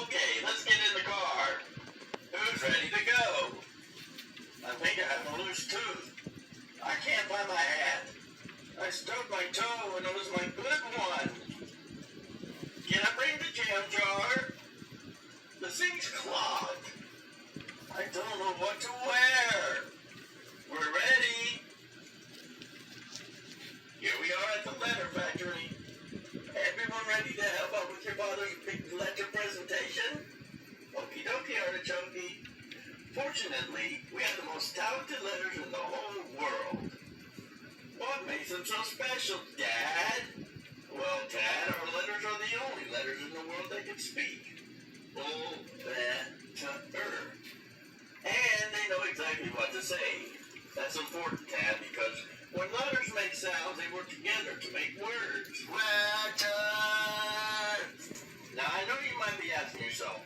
Okay, let's get in the car. Who's ready to go? I think I have a loose tooth. I can't find my hat. I stubbed my toe and it was my good one. Can I bring the jam jar? The sink's clogged. I don't know what to wear. We're ready. Here we are at the letter factory. Everyone ready to help out with your father's big letter presentation? Okie dokie, Artichoke. Fortunately, we have the most talented letters in the whole world. What makes them so special, Dad? Well, Dad, our letters are the only letters in the world that can speak. Letter. And they know exactly what to say. That's important, Dad, because when letters make sounds, they work together to make words. Letter! Now, I know you might be asking yourself,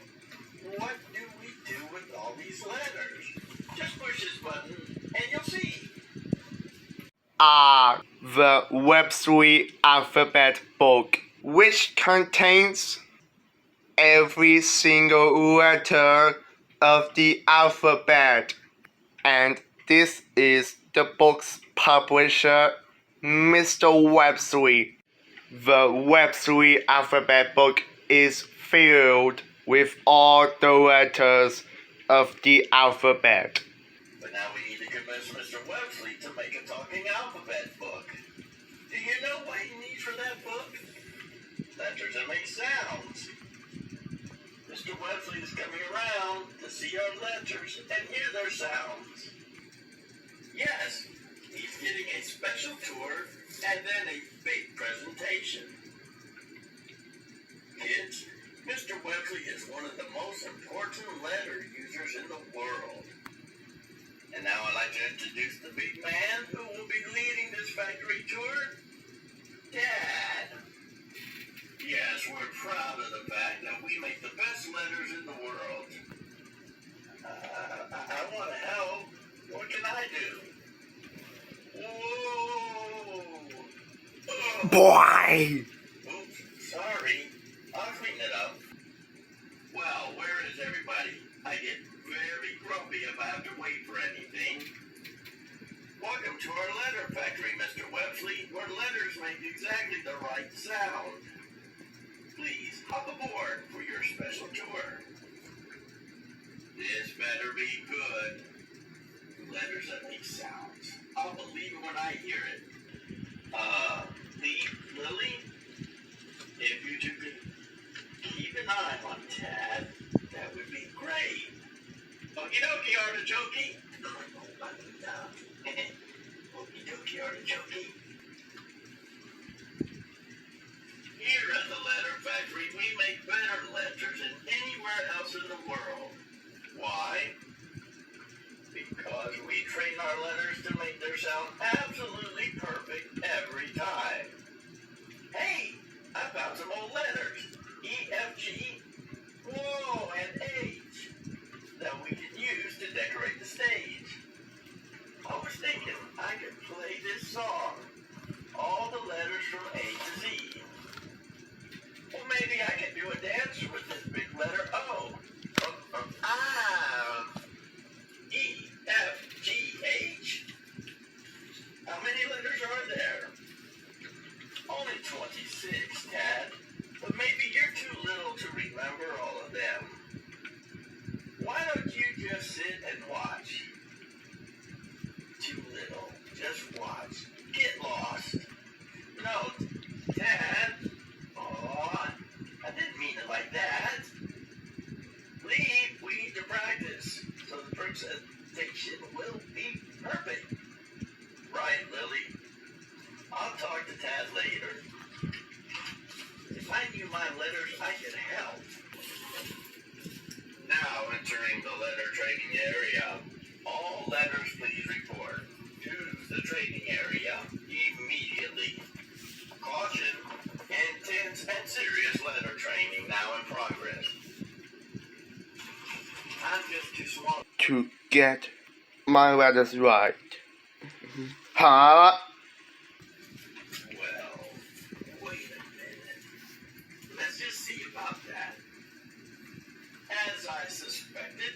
what do we do with all these letters? Just push this button, and you'll see. Are the Web3 alphabet book, which contains every single letter of the alphabet. And this is the book's publisher, Mr. Web3. The Web3 alphabet book is filled with all the letters of the alphabet. But now we need to convince Mr. Websley to make a talking alphabet book. Do you know what he needs for that book? Letters that make sounds. Mr. Websley is coming around to see our letters and hear their sounds. Yes, he's getting a special tour and then a big presentation. Kids, Mr. Websley is one of the most important letter users in the world. And now I'd like to introduce the big man who will be leading this factory tour, Dad. Yes, we're proud of the fact that we make the best letters in the world. I want to help. What can I do? Whoa! Oh. Boy! Oops, sorry. I'll clean it up. Well, where is everybody? I get very grumpy if I have to wait for anything. Welcome to our letter factory, Mr. Websley, where letters make exactly the right sound. Please hop aboard for your special tour. This better be good. Letters that make sounds. I'll believe it when I hear it. Lily, if you two could keep an eye on Tad, that would be great. Okie dokie, Artichoke. Okie dokie, Artichoke. Here at the letter factory, we make better letters than anywhere else in the world. Why? Because we train our letters to make their sound absolutely perfect every time. Hey, I found some old letters. E, F, G, whoa, and H that we can use to decorate the stage. I was thinking I could play this song. All the letters from A to Z. Well, maybe I can do a dance with this big letter O. E, F, G, H. How many letters are there? Only 26, Dad. But maybe you're too little to remember all of them. Why don't you just sit and watch? Too little. Just watch. Get lost. No, Dad. Aw, I didn't mean it like that. Leave. We need to practice so the presentation will be perfect. Right, Lily? I'll talk to Tad later. If I knew my letters, I could help. Now entering the letter training area. All letters please report to the training area immediately. Caution, intense and serious letter training now in progress. I'm just too small To get my letters right. Huh? Well, wait a minute. Let's just see about that. As I suspected,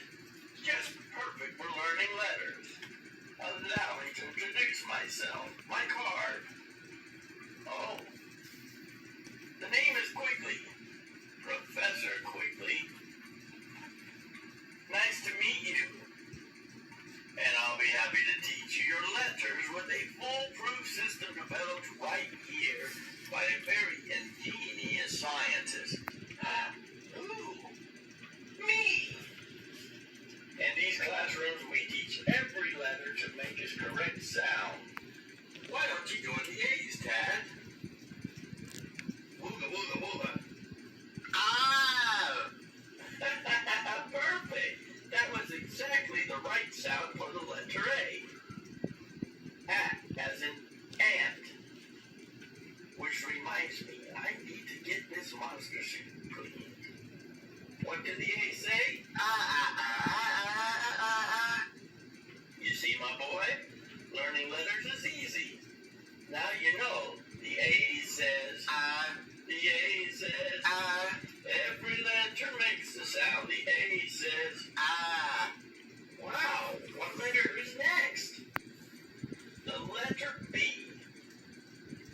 just perfect for learning letters. Allow me to introduce myself. My card. Oh. The name is Quigley. Professor Quigley. Nice to meet you. And I'll be happy to teach you your letters with a foolproof system developed right here by a very ingenious scientist. Ooh, me! In these classrooms, we teach every letter to make its correct sound. Why don't you join the A's, Tad? Wooga, wooga, wooga. Ah! Perfect! That was exactly the right sound for the letter A. As in ant. Which reminds me, I need to get this monster suit cleaned. What did the A say? You see, my boy? Learning letters is easy. Now you know. The A says the A says every letter makes a sound. The A says Wow, what letter is next? The letter B.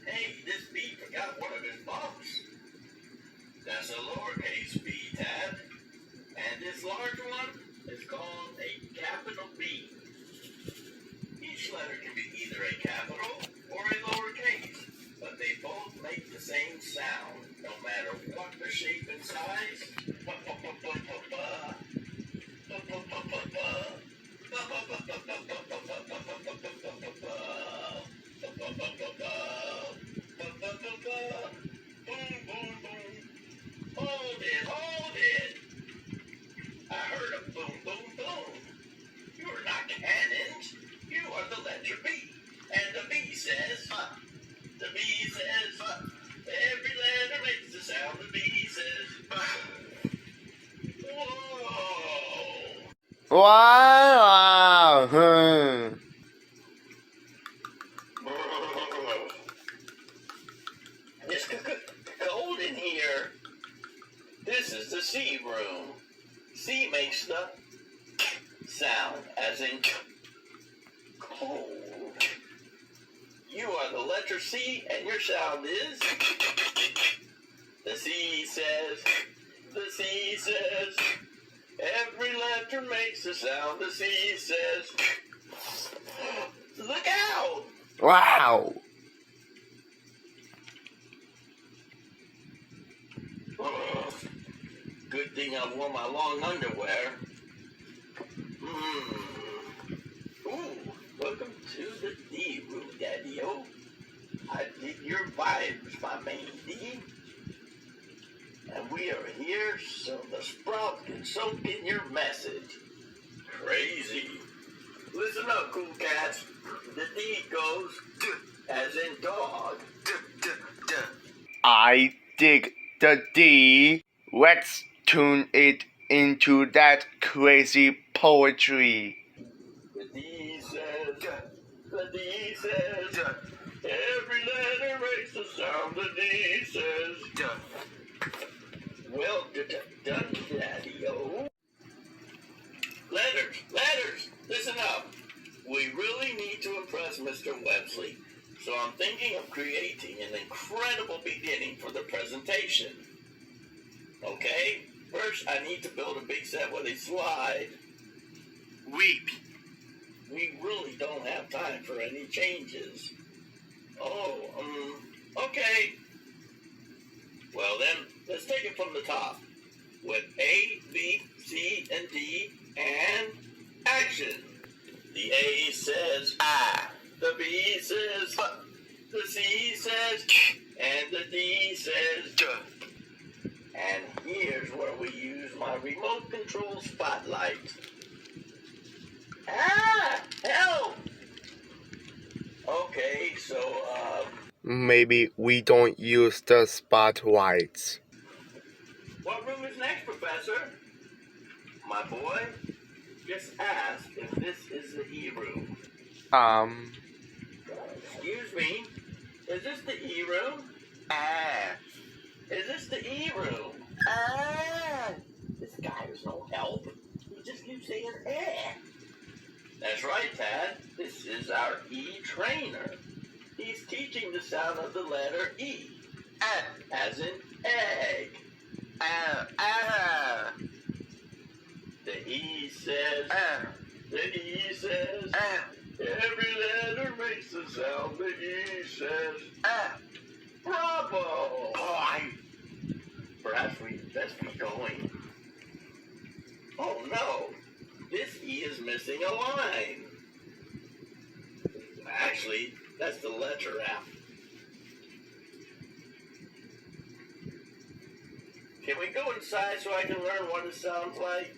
Hey, this B forgot one of his bumps. That's a lowercase b, Tad. And this large one is called a capital B. Each letter can be either a capital or a lowercase, but they both make the same sound, no matter what the shape and size. Hold it. I heard a boom, boom, boom. You are not cannons. You are the letter B. And the B says, the B says, every letter makes the sound. The B says, whoa. Wow. It's cold in here. This is the C room. C makes the sound, as in cold. You are the letter C, and your sound is. The C says. The C says. Every letter makes a sound. The C says. Look out! Wow. Good thing I wore my long underwear. Ooh, welcome to the D room, Daddy-O. I dig your vibes, my main D. And we are here so the sprout can soak in your message. Crazy. Listen up, cool cats. The D goes as in dog. I dig the D. Let's tune it into that crazy poetry. The D says, every letter makes a sound. The D says, well done, Daddy-O. Letters, listen up. We really need to impress Mr. Websley, so I'm thinking of creating an incredible beginning for the presentation. Okay, first I need to build a big set with a slide. Weep. We really don't have time for any changes. Okay. Well then, let's take it from the top. With A, B, C, and D, and action. The A says I. The B says the C says and the D says duh. And here's where we use my remote control spotlight. Help! Okay, so, Maybe we don't use the spotlights. what room is next, Professor? My boy, just ask if this is the E room. Excuse me, is this the E room? Is this the E room? This guy is no That's right, Tad. This is our E trainer. He's teaching the sound of the letter E. As in egg. The E says. The E says. Every letter makes a sound. The E says. Bravo! Perhaps we best be going. Oh no! This E is missing a line. Actually, that's the letter F. Can we go inside so I can learn what it sounds like?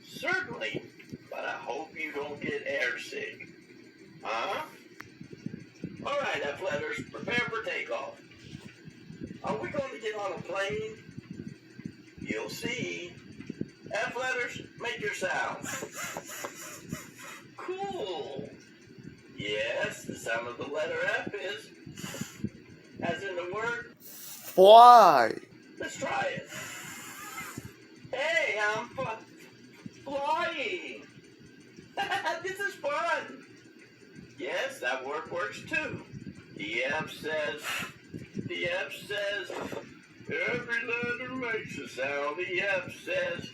Certainly, but I hope you don't get airsick. Huh? Alright, F letters, prepare for takeoff. Are we going to get on a plane? You'll see. F letters, make your sound. Cool. Yes, the sound of the letter F is, as in the word. Fly. Let's try it. Hey, I'm flying. This is fun. Yes, that word works too. The F says, every letter makes a sound. The F says,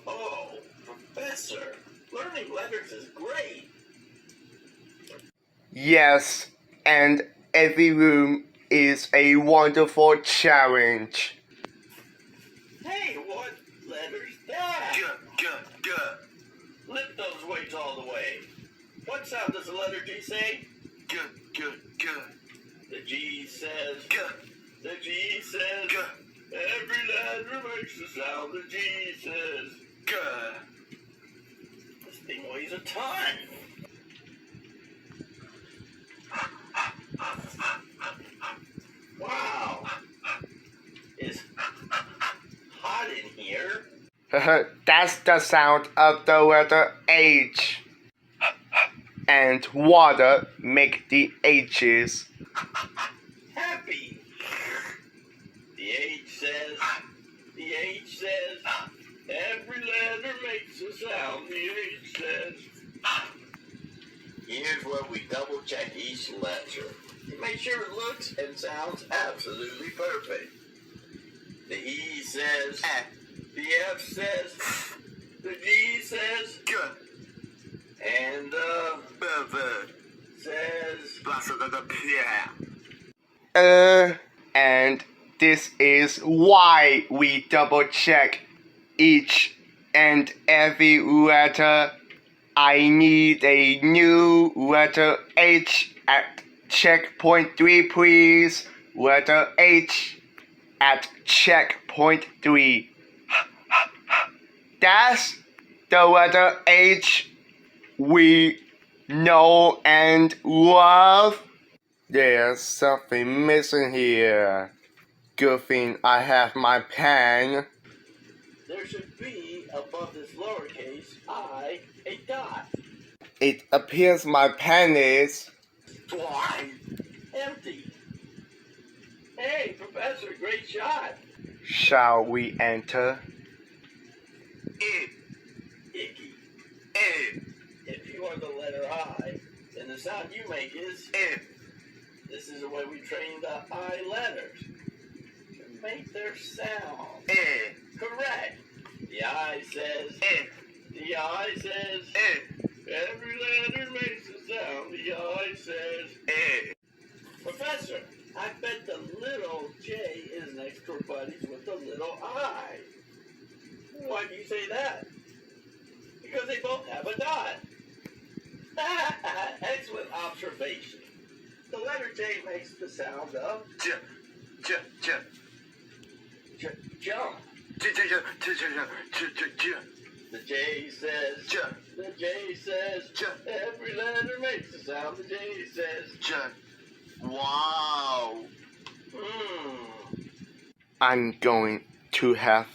oh, Professor, learning letters is great. Yes, and every room is a wonderful challenge. Hey, what letter's that? Lift those weights all the way. What sound does the letter G say? The G says. The G says. Every letter makes a sound. The G says. This thing weighs a ton. Wow. It's hot in here. That's the sound of the letter H. And water make the H's. Happy. The H says. Every letter makes a sound. The H says. Here's where we double check each letter to make sure it looks and sounds absolutely perfect. The E says. The F says. The G says. And says. And this is why we double check each and every letter. I need a new letter H at checkpoint 3, please. Letter H at checkpoint 3. That's the letter H we know and love. There's something missing here. Good thing I have my pen. There should be above this lowercase I a dot. It appears my pen is Empty. Hey, Professor, great shot. Shall we enter? Icky. If you are the letter I, then the sound you make is This is the way we train the I letters to make their sound. Correct. The I says. The I says. Every letter makes a sound. The I says. Professor, I bet the little J is next door buddies with the little I. Why do you say that? Because they both have a dot. Excellent observation. The letter J makes the sound of jump. The J says. The J says. Every letter makes the sound. The J says. Wow. I'm going to have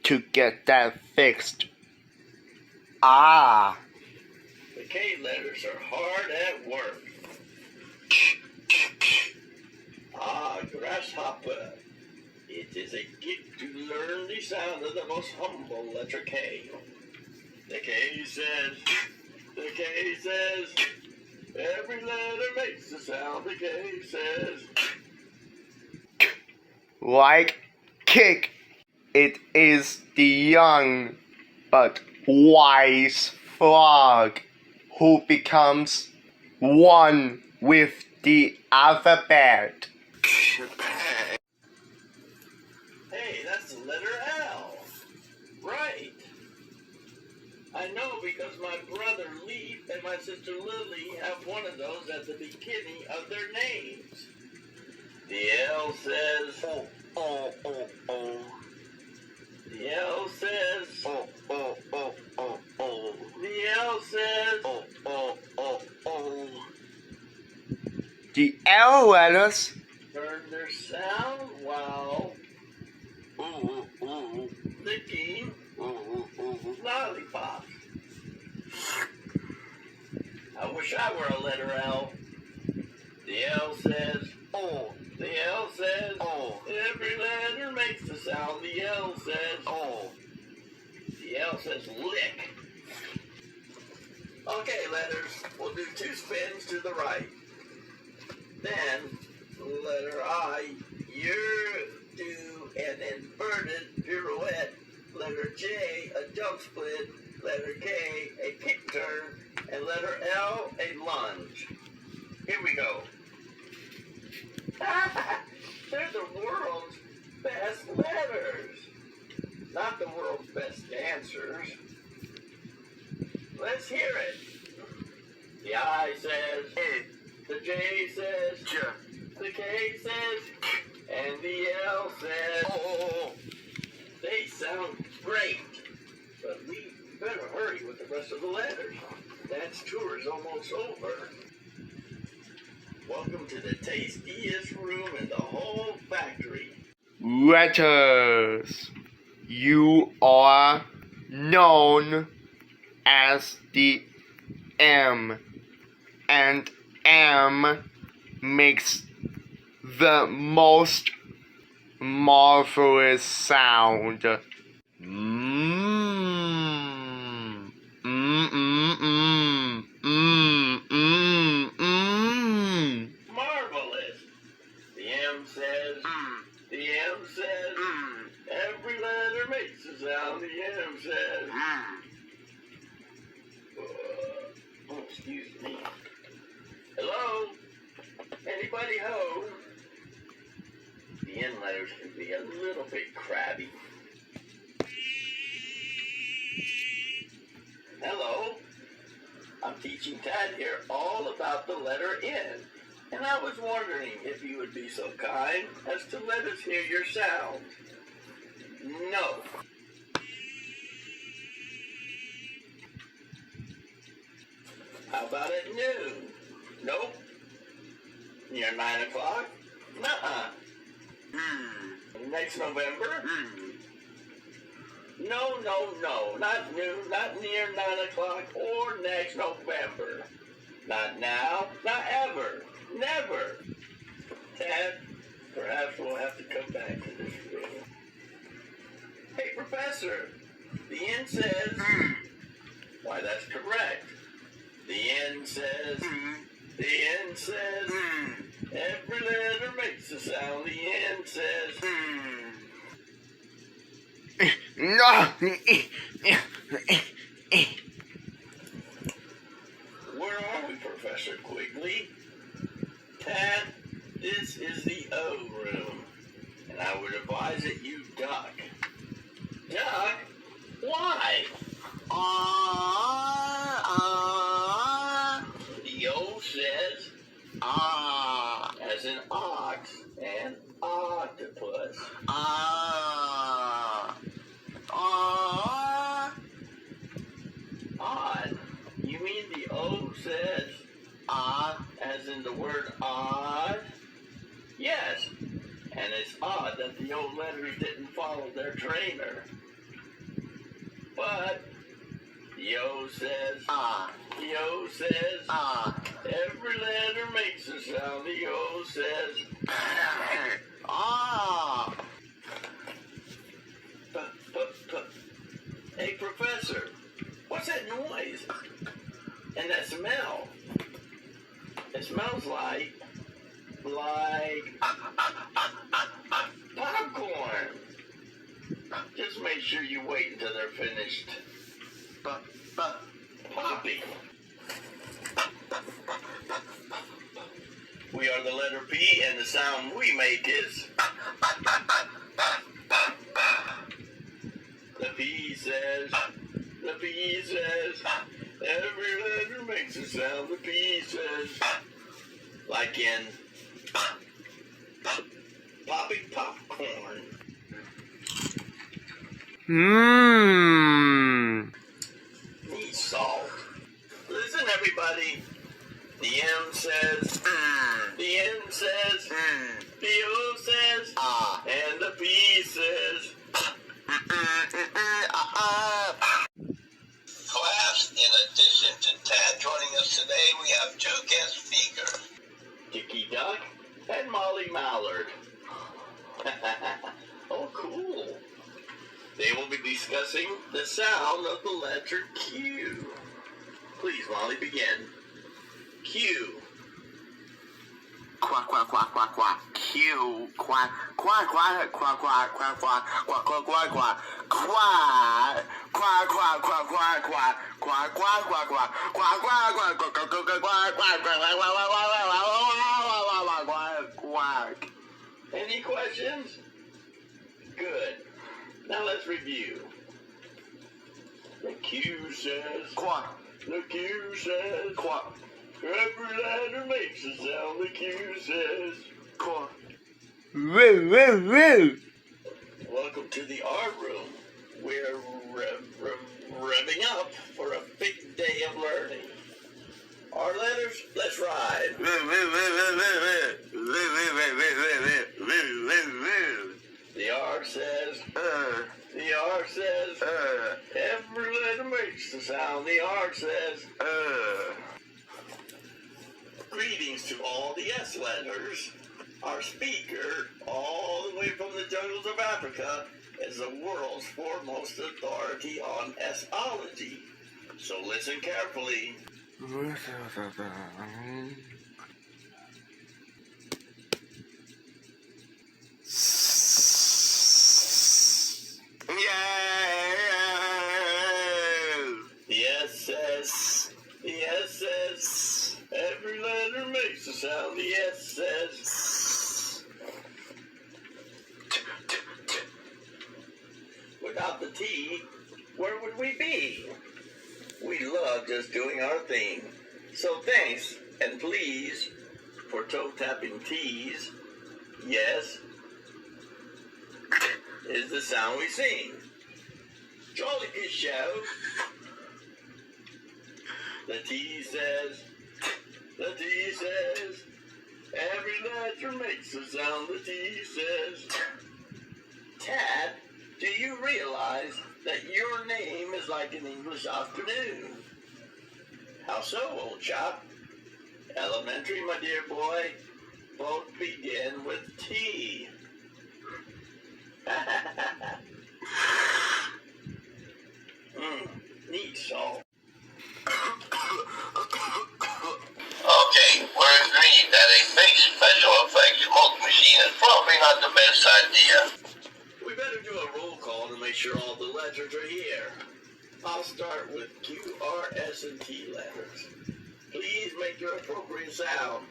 to get that fixed. Ah. The K letters are hard at work. Grasshopper. It is a gift to learn the sound of the most humble letter K. The K says, every letter makes a sound. The K says, like kick. It is the young but wise frog who becomes one with the alphabet. hey, that's the letter L. Right. I know because my brother Leaf and my sister Lily have one of those at the beginning of their names. The L says, oh. The L says, oh. The L says, oh. The L letters Heard their sound while licking lollipops. I wish I were a letter L. The L says, oh. The L says, oh. Every letter makes a sound. The L says, oh. The L says, lick. Okay, letters. We'll do 2 spins to the right. Then, letter I, you do an inverted pirouette. Letter J, a jump split. Letter K, a kick turn. And letter L, a lunge. Here we go. They're the world's best letters. Not the world's best dancers. Let's hear it. The I says, the J says, the K says, and the L says, oh. They sound great, but we better hurry with the rest of the letters. Dance tour is almost over. Welcome to the tastiest room in the whole factory. letters. You are known as the M, and M makes the most marvelous sound. Marvelous. The M says, the M says, every letter makes a sound. The M says, oh, excuse me. Hello? Anybody home? The N letters can be a little bit crabby. Hello? I'm teaching Tad here all about the letter N. And I was wondering if you would be so kind as to let us hear your sound. No. How about at noon? Nope. Near 9 o'clock? Nuh-uh. Next November? No. Not noon, not near 9 o'clock, or next November. Not now, not ever. Never. Tad, perhaps we'll have to come back to this room. Hey, Professor, the N says... Why, that's correct. The N says... The N says... Every letter makes a sound. The N says... No. Where are we, Professor Quigley? Tad, this is the O room, and I would advise that you duck. Duck? Why? The O says, as in ox and octopus. Odd. You mean the O says, as in the word odd? Yes, and it's odd that the old letters didn't follow their trainer. But the O says, the O says, every letter makes a sound. The O says, Hey, Professor, what's just make sure you wait until they're finished. Poppy. We are the letter P, and the sound we make is. The P says. The P says. Every letter makes a sound. The P says. Like in. Popping popcorn. Need salt. Listen, everybody. The M says. The N says. The O says. And the P says. Class, in addition to Tad joining us today, we have two guest speakers. Dickie Duck and Molly Mallard. Oh, cool. They will be discussing the sound of the letter Q. Please, Molly, begin. Q. Quack, quack, quack, quack, quack. Q. Quack, quack, quack, quack, quack, quack, quack, quack, quack, quack, quack. Quack. Quack, quack, quack, quack, quack. Quack, quack, quack, quack. Quack, quack, quack, quack, quack, quack, quack, quack, quack. Any questions? Good. Now let's review. The Q says. Quack. The Q says. Quack. Every letter makes a sound. The Q says. Quack. Woo, woo, woo. Welcome to the art room. We're revving up for a big day of learning. Our letters, let's ride. The R says. The R says. Every letter makes the sound. The R says. Greetings to all the S letters. Our speaker, all the way from the jungles of Africa, is the world's foremost authority on S-ology. So listen carefully. The S says. The S says. Every letter makes a sound. The S says. Without the T, where would we be? We love just doing our thing. So thanks and please for toe tapping T's. Yes is the sound we sing. Jolly good show. The T says. The T says. Every letter makes a sound. The T says. Tad, do you realize that your name is like an English afternoon? How so, old chap? Elementary, my dear boy. Both begin with T. Neat salt. Okay, we're agreed that a fake special effects smoke machine is probably not the best idea. We better do a roll call to make sure all the letters are here. I'll start with Q, R, S, and T letters. Please make your appropriate sound.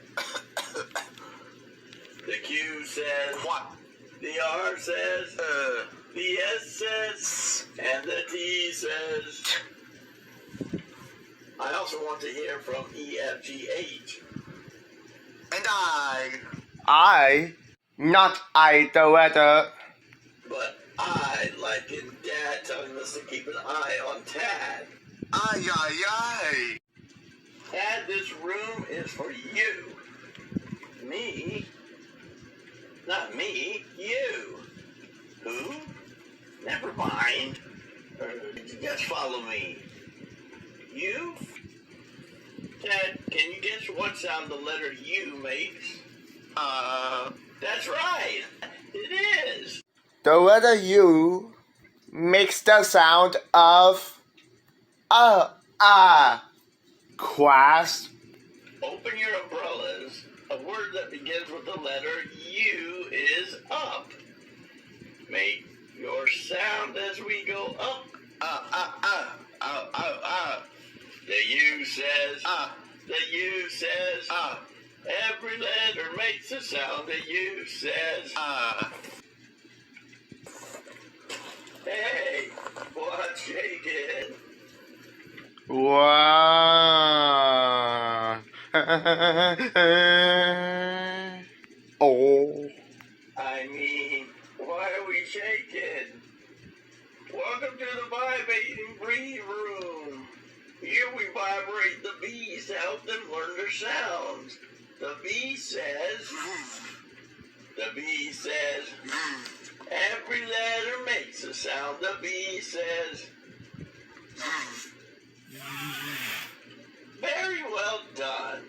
The Q says. What? The R says. The S says. And the T says. I also want to hear from E, F, G, H. And I, not I, the letter. But I, like in Dad telling us to keep an eye on Tad. Aye. Tad, this room is for you. Me? Not me, you. Who? Never mind. Just follow me. You? Tad, can you guess what sound the letter U makes? That's right. It is. The letter U makes the sound of class. Open your umbrellas. A word that begins with the letter U is up. Make your sound sound as we go up. The U says, the U says, every letter makes a sound. The U says, hey, what's shaking? Wow. Oh. I mean, why are we shaking? Welcome to the vibrating breathe room. Here we vibrate the bees to help them learn their sounds. The bee says, every letter makes a sound. The bee says, very well done.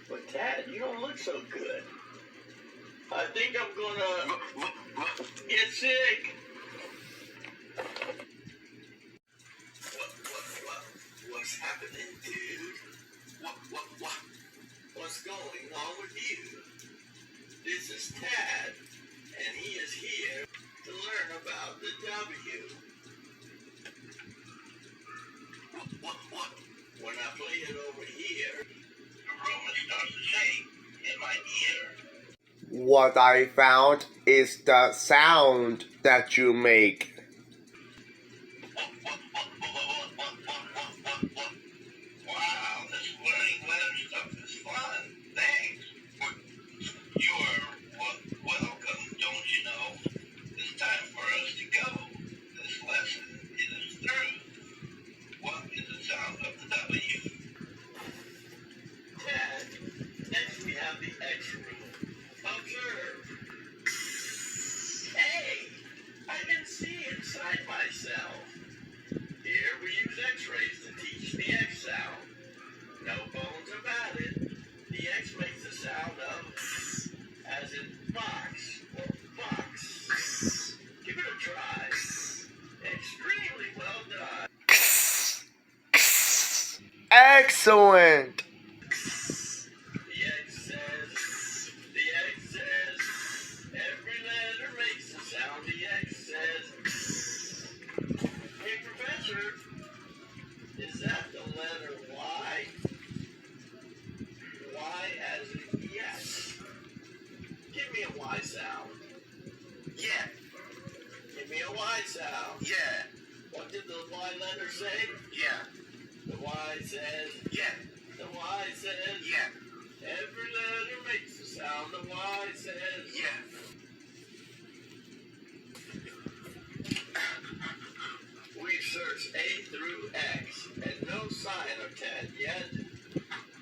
But Tad, you don't look so good. I think I'm gonna get sick. What's happening, dude? What's going on with you? This is Tad, and he is here to learn about the W. When I play it over here, the room starts to shake in my ear. What I found is the sound that you make. Wow, this learning letter stuff is fun. Thanks. You are welcome, don't you know? It's time for us to go. This lesson is through. What is the sound of the W? Ted, next we have the X room. Observe. Hey, I can see inside myself. Here we use X-rays to teach the X sound. No bones about it. The X makes the sound of, as in box or box. Give it a try. Extremely well done. Excellent. The X says, every letter makes a sound. The X says, hey professor, is that the letter Y? Y as in yes. Give me a Y sound. Yeah. Give me a Y sound. Yeah. What did the Y letter say? Yeah. The Y says, yeah. The Y says, yeah. Every letter makes a sound. The Y says, yeah. We've searched A through X, and no sign of Ted yet.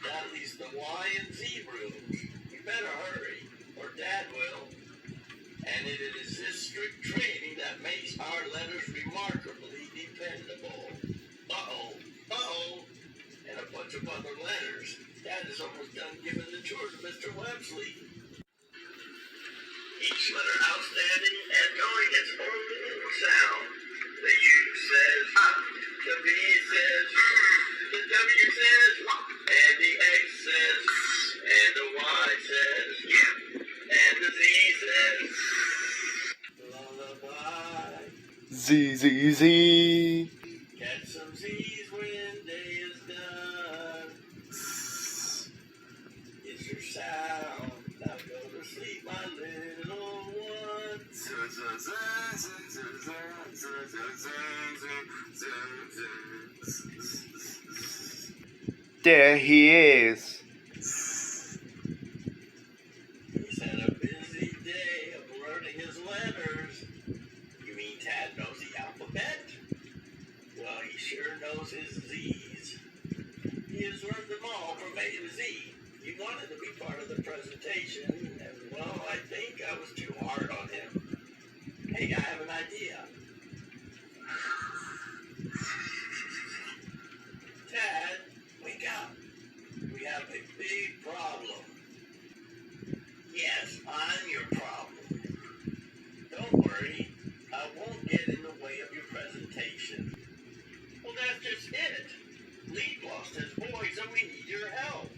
That leaves the Y and Z rooms. You better hurry, or Dad will. And it is this strict training that makes our letters remarkably dependable. Uh-oh, and a bunch of other letters. Dad is almost done giving the tour to Mr. Websley. Each letter outstanding and going its own little sound. The U says, the B says, the W says, and the X says, and the Y says, yeah, and the Z says, lullaby. Z. Catch some Z's when day is done. It's your sound. Now go to sleep, my little one. There he is. He's had a busy day of learning his letters. You mean Tad knows the alphabet? Well, he sure knows his Z's. He has learned them all from A to Z. He wanted to be part of the presentation, and well, I think I was too hard on him. Hey, I have an idea. Tad, wake up. We have a big problem. Yes, I'm your problem. Don't worry, I won't get in the way of your presentation. Well, that's just it. Lee lost his voice and we need your help.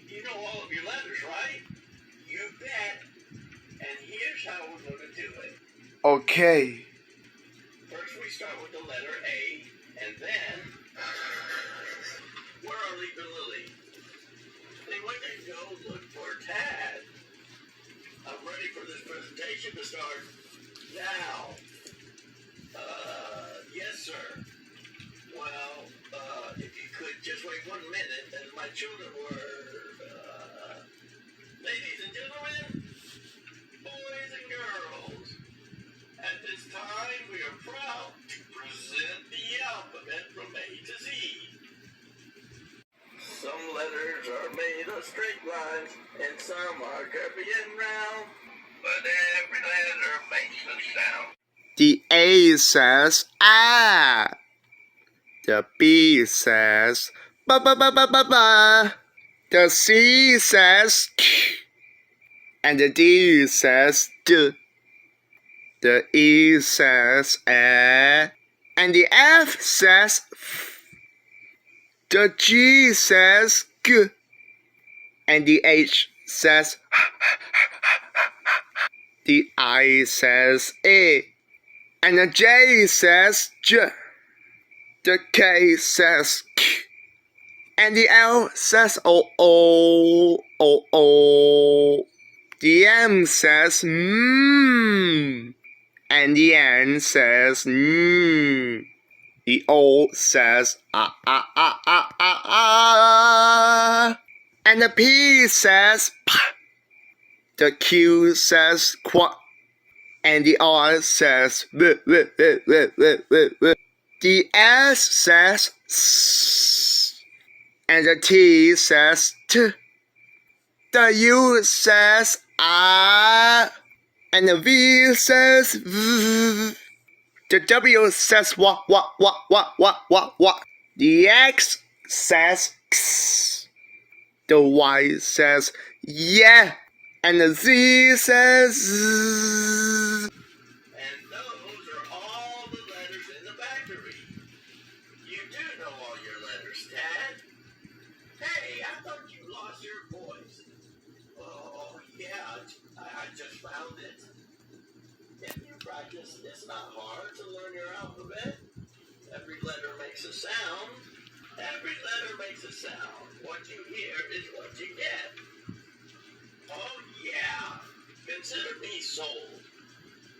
You know all of your letters, right? You bet. And here's how we're going to do it. Okay. First we start with the letter A, and then where are Leap and Lily? They went and go look for Tad. I'm ready for this presentation to start now. Yes, sir. Well, if you could just wait 1 minute, as my children were, ladies and gentlemen, boys and girls, at this time we are proud to present the alphabet from A to Z. Some letters are made of straight lines, and some are curvy and round, but every letter makes a sound. The A says ah. The B says ba ba ba ba ba ba. The C says k. And the D says d. The E says eh. And the F says f. The G says g. And the H says the I says e. And the J says j. The K says k. And the L says oh oh oh oh. The M says mmm. And the N says mmm. The O says ah ah ah ah ah ah. And the P says p. The Q says qua. And the R says v v v v v v v. The S says s. And the T says t. The U says ah. And the V says v. The W says wah wah wah wah wah wah wah. The X says x. The Y says yeah. And the Z says z. And those are all the letters in the factory. You do know all your letters, Tad. Hey, I thought you lost your voice. Oh, yeah, I just found it. If you practice, it's not hard to learn your alphabet. Every letter makes a sound. Every letter makes a sound. What you hear is what you get. Oh, yeah. Consider me sold.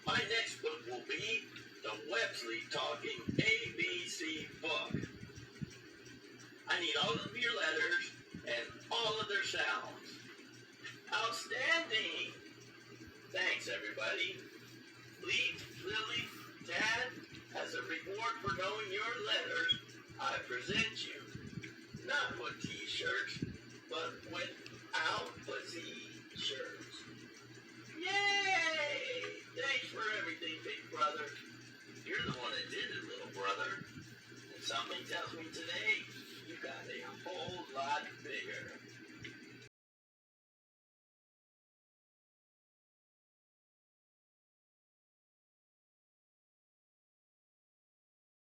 My next book will be the Websley Talking ABC book. I need all of your letters and all of their sounds. Outstanding! Thanks, everybody. Leap, Lily, Tad, as a reward for knowing your letters, I present you not what t-shirts,